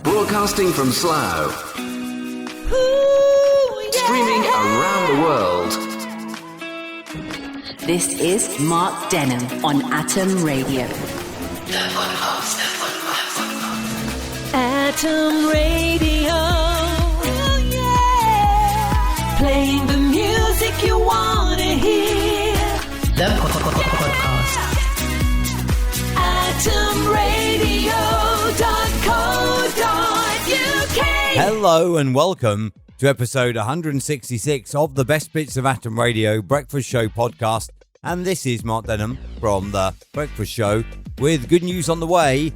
Broadcasting from Slough. Streaming around the world. This is Mark Denholm on Atom Radio. Atom Radio. Oh, yeah. Playing the music you want to hear. The podcast. AtomRadio.co.uk. Hello and welcome to episode 166 of the Best Bits of Atom Radio Breakfast Show podcast. And this is Mark Denholm from the Breakfast Show with good news on the way.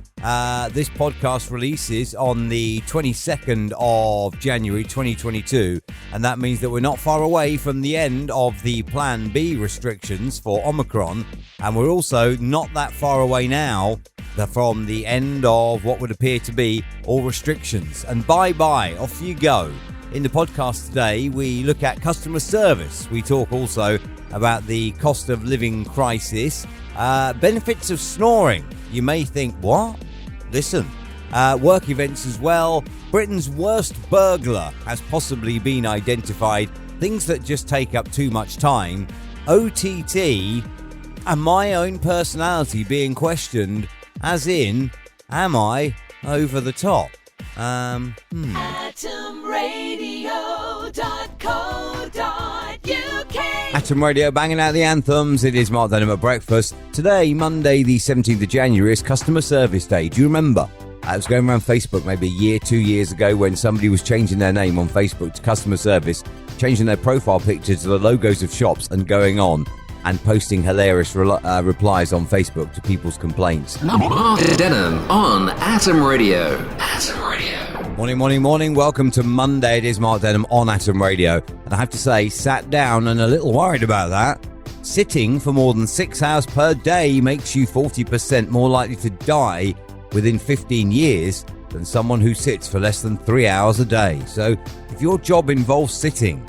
This podcast releases on the 22nd of January 2022, and that means that we're not far away from the end of the Plan B restrictions for Omicron, and we're also not that far away now from the end of what would appear to be all restrictions. And bye-bye, off you go. In the podcast today, we look at customer service. We talk also about the cost of living crisis, benefits of snoring. You may think, what? Listen, work events as well. Britain's worst burglar has possibly been identified. Things that just take up too much time. OTT and my own personality being questioned, as in, am I over the top? AtomRadio.co.uk. Atom Radio banging out the anthems. It is Mark Denholm at breakfast. Today, Monday the 17th of January, is Customer Service Day. Do you remember? I was going around Facebook maybe a year, 2 years ago when somebody was changing their name on Facebook to Customer Service, changing their profile picture to the logos of shops and going on and posting hilarious replies on Facebook to people's complaints. Mark Denholm on Atom Radio. Atom Radio. Morning. Welcome to Monday. It is Mark Denholm on Atom Radio. And I have to say, sat down and a little worried about that. Sitting for more than 6 hours per day makes you 40% more likely to die within 15 years than someone who sits for less than 3 hours a day. So if your job involves sitting,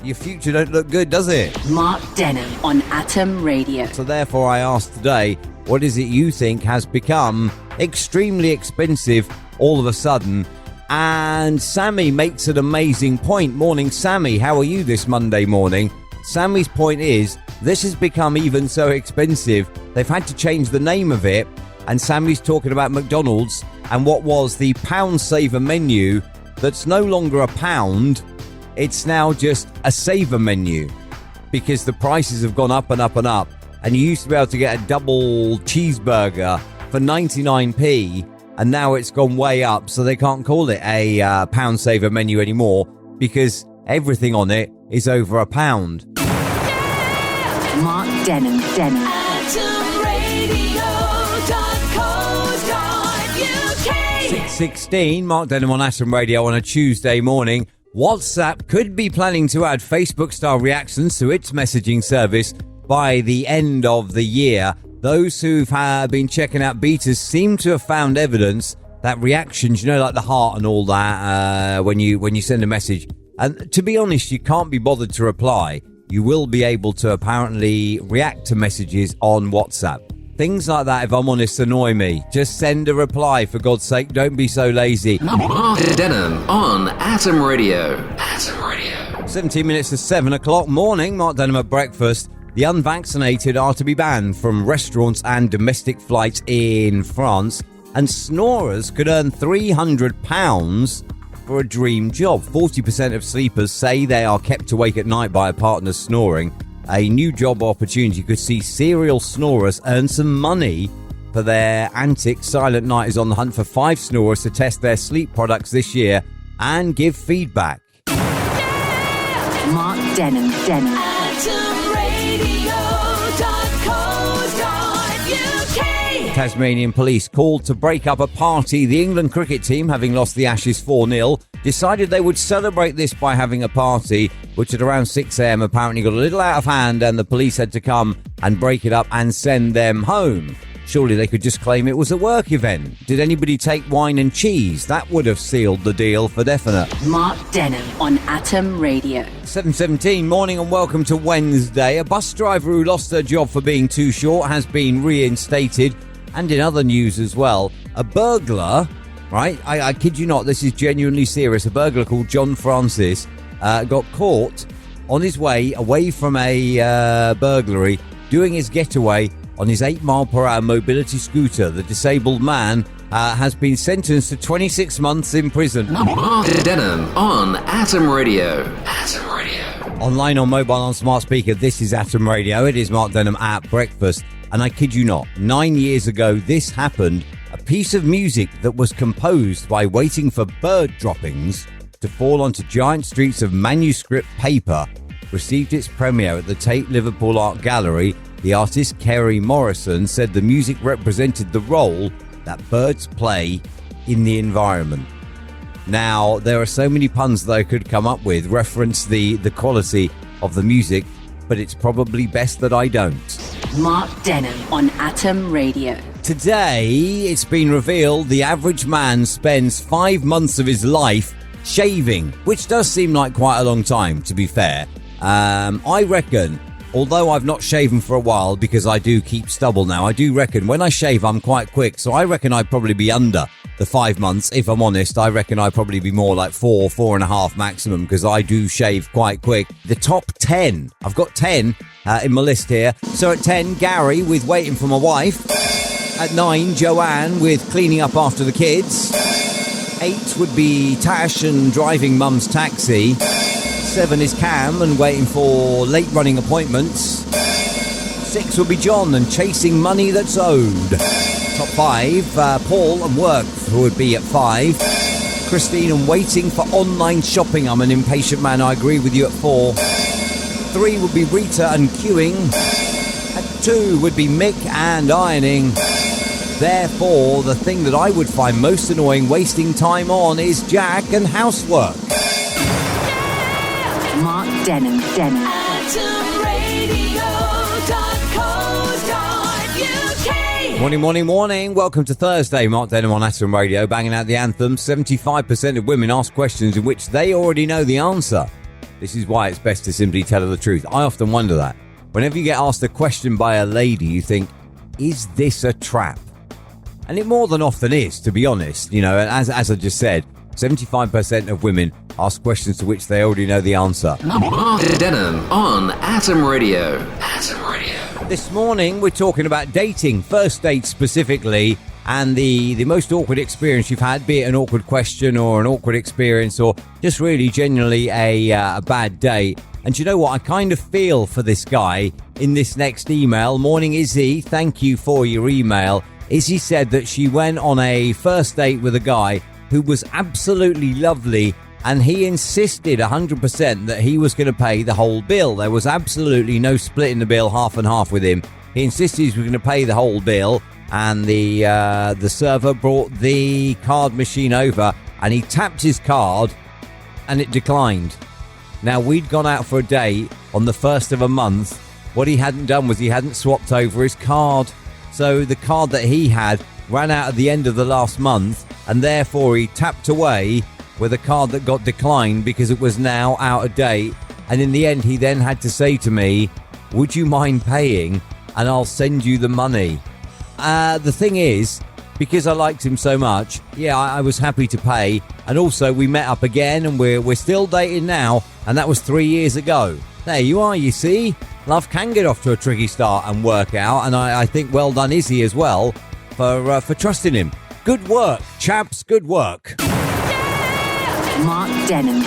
your future don't look good, does it? Mark Denholm on Atom Radio. So therefore I asked today, what is it you think has become extremely expensive all of a sudden? And Sammy makes an amazing point. Morning, Sammy. How are you this Monday morning? Sammy's point is, this has become even so expensive, they've had to change the name of it. And Sammy's talking about McDonald's and what was the pound saver menu that's no longer a pound. It's now just a saver menu because the prices have gone up and up and up. And you used to be able to get a double cheeseburger for 99p, and now it's gone way up. So they can't call it a pound saver menu anymore because everything on it is over a pound. Mark Denholm. AtomRadio.co.uk. 16, Mark Denholm on Atom Radio on a Tuesday morning. WhatsApp could be planning to add Facebook-style reactions to its messaging service by the end of the year. Those who've been checking out betas seem to have found evidence that reactions, you know, like the heart and all that, when you send a message. And to be honest, you can't be bothered to reply. You will be able to apparently react to messages on WhatsApp. Things like that, if I'm honest, annoy me. Just send a reply, for God's sake. Don't be so lazy. Mark Denholm on Atom Radio. Atom Radio. 17 minutes to 7 o'clock morning. Mark Denholm at breakfast. The unvaccinated are to be banned from restaurants and domestic flights in France. And snorers could earn £300 for a dream job. 40% of sleepers say they are kept awake at night by a partner snoring. A new job opportunity could see serial snorers earn some money for their antics. Silent Night is on the hunt for 5 snorers to test their sleep products this year and give feedback. Mark Denholm. AtomRadio.co.uk. Tasmanian police called to break up a party. The England cricket team, having lost the Ashes 4-0, decided they would celebrate this by having a party, which at around 6 a.m. apparently got a little out of hand, and the police had to come and break it up and send them home. Surely they could just claim it was a work event. Did anybody take wine and cheese? That would have sealed the deal for definite. Mark Denholm on Atom Radio. 7:17, morning and welcome to Wednesday. A bus driver who lost her job for being too short has been reinstated. And in other news as well, a burglar right? I kid you not, this is genuinely serious. A burglar called John Francis got caught on his way away from a burglary, doing his getaway on his 8-mile-per-hour mobility scooter. The disabled man has been sentenced to 26 months in prison. Mark Denham on Atom Radio. Atom Radio. Online, on mobile, on smart speaker, this is Atom Radio. It is Mark Denham at breakfast. And I kid you not, 9 years ago, this happened. A piece of music that was composed by waiting for bird droppings to fall onto giant streets of manuscript paper received its premiere at the Tate Liverpool Art Gallery. The artist Kerry Morrison said the music represented the role that birds play in the environment. Now, there are so many puns that I could come up with, reference the quality of the music, but it's probably best that I don't. Mark Denham on Atom Radio. Today, it's been revealed the average man spends 5 months of his life shaving, which does seem like quite a long time, to be fair. I reckon, although I've not shaven for a while because I do keep stubble now, I do reckon when I shave I'm quite quick, so I reckon I'd probably be under the 5 months. If I'm honest, I reckon I'd probably be more like 4.5 maximum, because I do shave quite quick. The top 10, I've got 10 in my list here. So at 10, Gary with waiting for my wife. At 9, Joanne with cleaning up after the kids. 8 would be Tash and driving mum's taxi. 7 is Cam and waiting for late running appointments. 6 would be John and chasing money that's owed. Top 5, Paul and work, who would be at 5. Christine and waiting for online shopping. I'm an impatient man, I agree with you, at 4. 3 would be Rita and queuing. At 2 would be Mick and ironing. Therefore, the thing that I would find most annoying wasting time on is Jack and housework. Mark Denham. Morning. Welcome to Thursday. Mark Denham on Atom Radio, banging out the anthem. 75% of women ask questions in which they already know the answer. This is why it's best to simply tell her the truth. I often wonder that. Whenever you get asked a question by a lady, you think, is this a trap? And it more than often is, to be honest. You know, as I just said, 75% of women ask questions to which they already know the answer. Mark Denham on Atom Radio. Atom Radio. This morning, we're talking about dating, first dates specifically, and the most awkward experience you've had, be it an awkward question or an awkward experience or just really genuinely a bad date. And you know what? I kind of feel for this guy in this next email. Morning, Izzy. Thank you for your email. Izzy said that she went on a first date with a guy who was absolutely lovely, and he insisted 100% that he was going to pay the whole bill. There was absolutely no splitting the bill half and half with him. He insisted he was going to pay the whole bill, and the server brought the card machine over, and he tapped his card, and it declined. Now, we'd gone out for a date on the first of a month. What he hadn't done was he hadn't swapped over his card. So the card that he had ran out at the end of the last month, and therefore he tapped away with a card that got declined because it was now out of date. And in the end, he then had to say to me, would you mind paying and I'll send you the money? The thing is, because I liked him so much, I was happy to pay. And also we met up again, and we're still dating now, and that was 3 years ago. There you are, you see. Love can get off to a tricky start and work out, and I think well done Izzy as well for trusting him. Good work, chaps, good work. Mark Denham.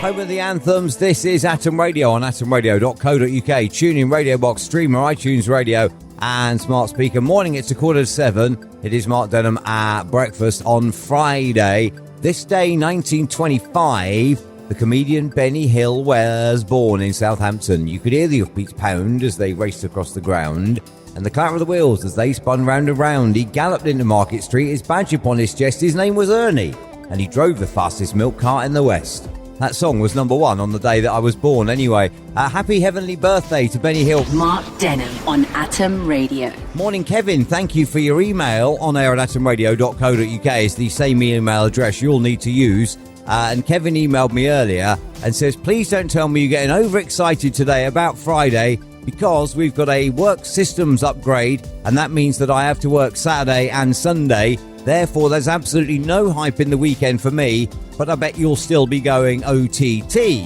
Home of the anthems, this is Atom Radio on atomradio.co.uk. Tune in, Radio Box, Streamer, iTunes Radio and Smart Speaker. Morning, it's 6:45. It is Mark Denham at breakfast on Friday. This day, 1925, the comedian Benny Hill was born in Southampton. You could hear the hoofbeats pound as they raced across the ground, and the clatter of the wheels as they spun round and round. He galloped into Market Street, his badge upon his chest. His name was Ernie, and he drove the fastest milk cart in the West. That song was number 1 on the day that I was born anyway. Happy heavenly birthday to Benny Hill. Mark Denham on Atom Radio. Morning, Kevin. Thank you for your email. On air at atomradio.co.uk is the same email address you'll need to use. And Kevin emailed me earlier and says, please don't tell me you're getting overexcited today about Friday. because we've got a work systems upgrade, and that means that I have to work Saturday and Sunday. Therefore, there's absolutely no hype in the weekend for me, but I bet you'll still be going OTT.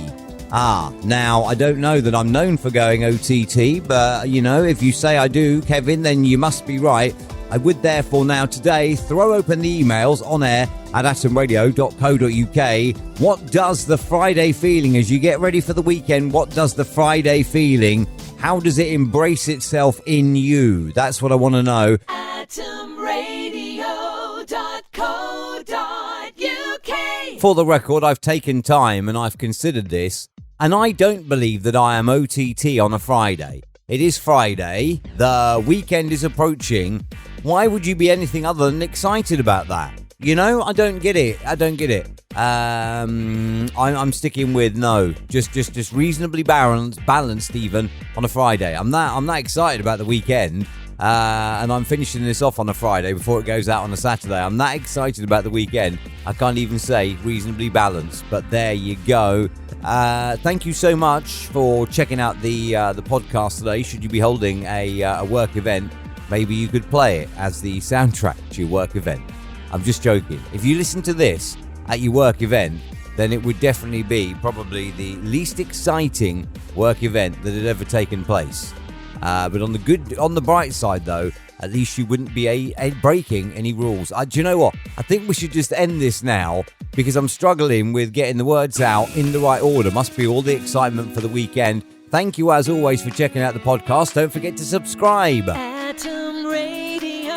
Now, I don't know that I'm known for going OTT, but, if you say I do, Kevin, then you must be right. I would therefore now today throw open the emails on air at atomradio.co.uk. What does the Friday feeling as you get ready for the weekend? What does the Friday feeling? How does it embrace itself in you? That's what I want to know. atomradio.co.uk. For the record, I've taken time and I've considered this, and I don't believe that I am OTT on a Friday. It is Friday. The weekend is approaching. Why would you be anything other than excited about that? I don't get it. I'm sticking with no. Just reasonably balanced even on a Friday. I'm that excited about the weekend. And I'm finishing this off on a Friday before it goes out on a Saturday. I'm that excited about the weekend. I can't even say reasonably balanced, but there you go. Thank you so much for checking out the podcast today. Should you be holding a work event, maybe you could play it as the soundtrack to your work event. I'm just joking. If you listen to this at your work event, then it would definitely be probably the least exciting work event that had ever taken place. But on the bright side, though, at least you wouldn't be breaking any rules. Do you know what? I think we should just end this now because I'm struggling with getting the words out in the right order. Must be all the excitement for the weekend. Thank you, as always, for checking out the podcast. Don't forget to subscribe. Atom Radio.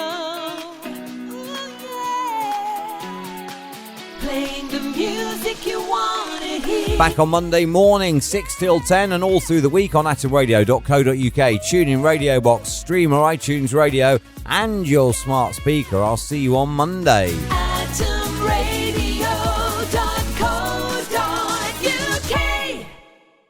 Playing the music you want to hear. Back on Monday morning, 6 till 10, and all through the week on atomradio.co.uk. Tune in Radio Box, Streamer, iTunes Radio, and your smart speaker. I'll see you on Monday. Atom Radio.